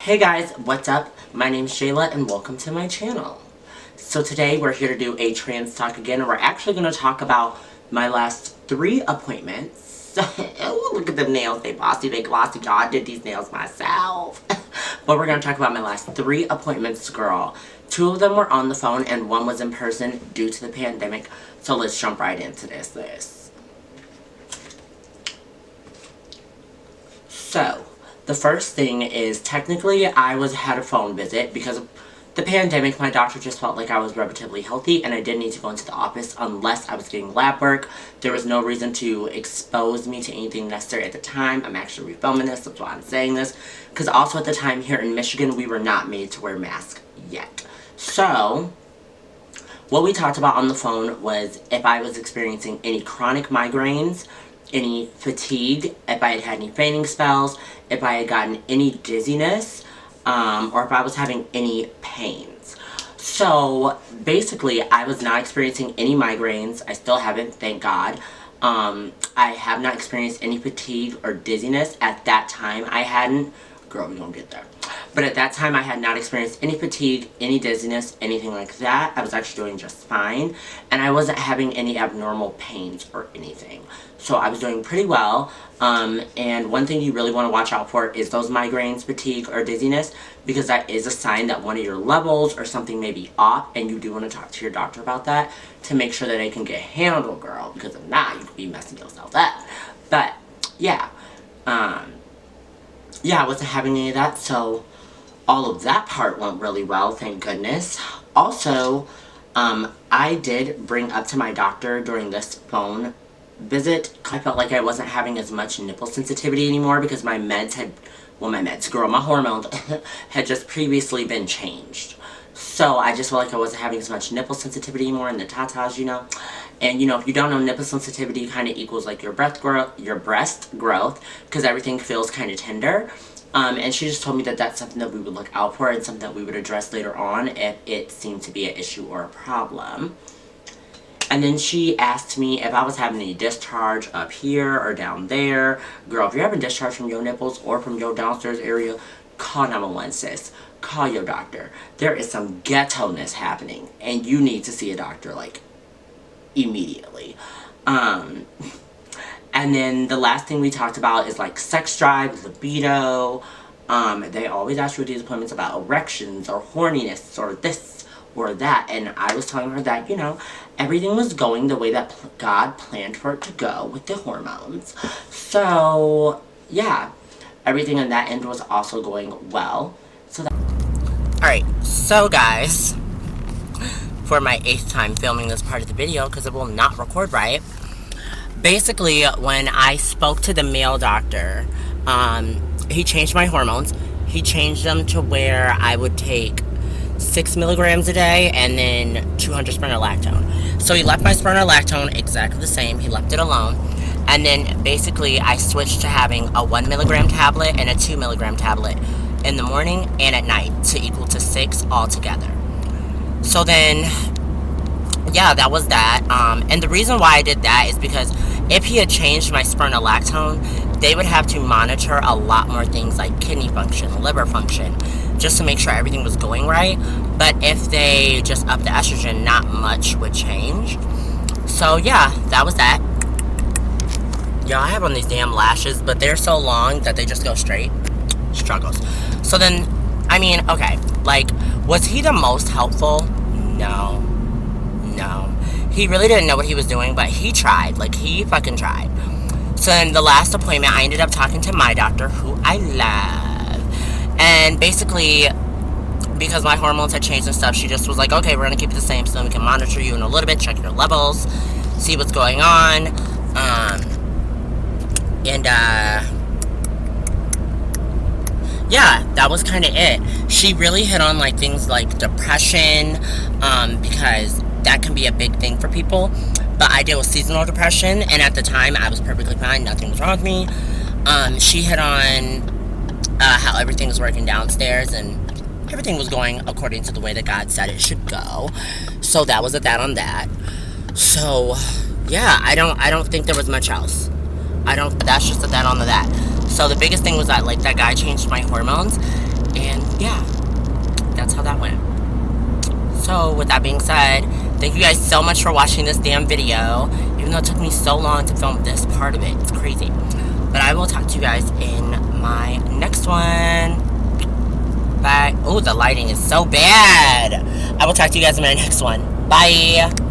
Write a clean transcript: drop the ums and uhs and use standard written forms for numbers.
Hey guys, what's up? My name's Shayla and welcome to my channel. So today we're here to do a trans talk again, and we're actually going to talk about my last 3 appointments. Oh, look at the nails, they bossy, they glossy. God, I did these nails myself. But we're going to talk about my last 3 appointments, girl. 2 of them were on the phone and 1 was in person due to the pandemic. So let's jump right into this. So, the first thing is, technically, I had a phone visit because of the pandemic. My doctor just felt like I was relatively healthy and I didn't need to go into the office unless I was getting lab work. There was no reason to expose me to anything necessary at the time. I'm actually refilming this, that's why I'm saying this. Because also at the time here in Michigan, we were not made to wear masks yet. So, what we talked about on the phone was if I was experiencing any chronic migraines, any fatigue, if I had had any fainting spells, if I had gotten any dizziness, or if I was having any pains. So, basically, I was not experiencing any migraines. I still haven't, thank God. I have not experienced any fatigue or dizziness. At that time, I hadn't. Girl, we gonna get there. But at that time, I had not experienced any fatigue, any dizziness, anything like that. I was actually doing just fine. And I wasn't having any abnormal pains or anything. So I was doing pretty well. And one thing you really want to watch out for is those migraines, fatigue, or dizziness. Because that is a sign that one of your levels or something may be off. And you do want to talk to your doctor about that to make sure that they can get handled, girl. Because if not, you could be messing yourself up. But, yeah. Yeah, I wasn't having any of that, so all of that part went really well, thank goodness. Also, I did bring up to my doctor during this phone visit, I felt like I wasn't having as much nipple sensitivity anymore because my meds had, well, my hormones had just previously been changed. So I just felt like I wasn't having as much nipple sensitivity anymore in the tatas, you know. And, you know, if you don't know, nipple sensitivity kind of equals, like, your breast growth, because everything feels kind of tender. And she just told me that that's something that we would look out for and something that we would address later on if it seemed to be an issue or a problem. And then she asked me if I was having any discharge up here or down there. Girl, if you're having discharge from your nipples or from your downstairs area, call 911, sis. Call your doctor. There is some ghetto-ness happening, and you need to see a doctor, like, immediately. And then the last thing we talked about is, like, sex drive, libido. They always ask you at these appointments about erections or horniness or this or that. And I was telling her that, you know, everything was going the way that God planned for it to go with the hormones. So, yeah. Everything on that end was also going well. So that... Alright, so guys, for my 8th time filming this part of the video, because it will not record right. Basically, when I spoke to the male doctor, he changed my hormones. He changed them to where I would take 6 milligrams a day and then 200 spironolactone. So he left my spironolactone exactly the same. He left it alone. And then basically I switched to having a 1 milligram tablet and a 2 milligram tablet in the morning and at night to equal to 6 altogether. So then, yeah, that was that. And the reason why I did that is because if he had changed my spironolactone, they would have to monitor a lot more things like kidney function, liver function, just to make sure everything was going right. But if they just upped the estrogen, not much would change. So yeah, that was that. Yeah, I have on these damn lashes, but they're so long that they just go straight. Struggles. So then, I mean, okay, like, was he the most helpful? No. No. He really didn't know what he was doing, but he tried. Like, he fucking tried. So in the last appointment, I ended up talking to my doctor, who I love. And basically, because my hormones had changed and stuff, she just was like, okay, we're going to keep it the same so then we can monitor you in a little bit, check your levels, see what's going on. Yeah, that was kind of it. She really hit on, like, things like depression, because that can be a big thing for people. But I deal with seasonal depression, and at the time, I was perfectly fine. Nothing was wrong with me. She hit on how everything was working downstairs, and everything was going according to the way that God said it should go. So that was that on that. So, yeah, I don't think there was much else. That's just that on that. So the biggest thing was that, like, that guy changed my hormones. And yeah, that's how that went. So with that being said, thank you guys so much for watching this damn video. Even though it took me so long to film this part of it. It's crazy. But I will talk to you guys in my next one. Bye. Oh, the lighting is so bad. I will talk to you guys in my next one. Bye.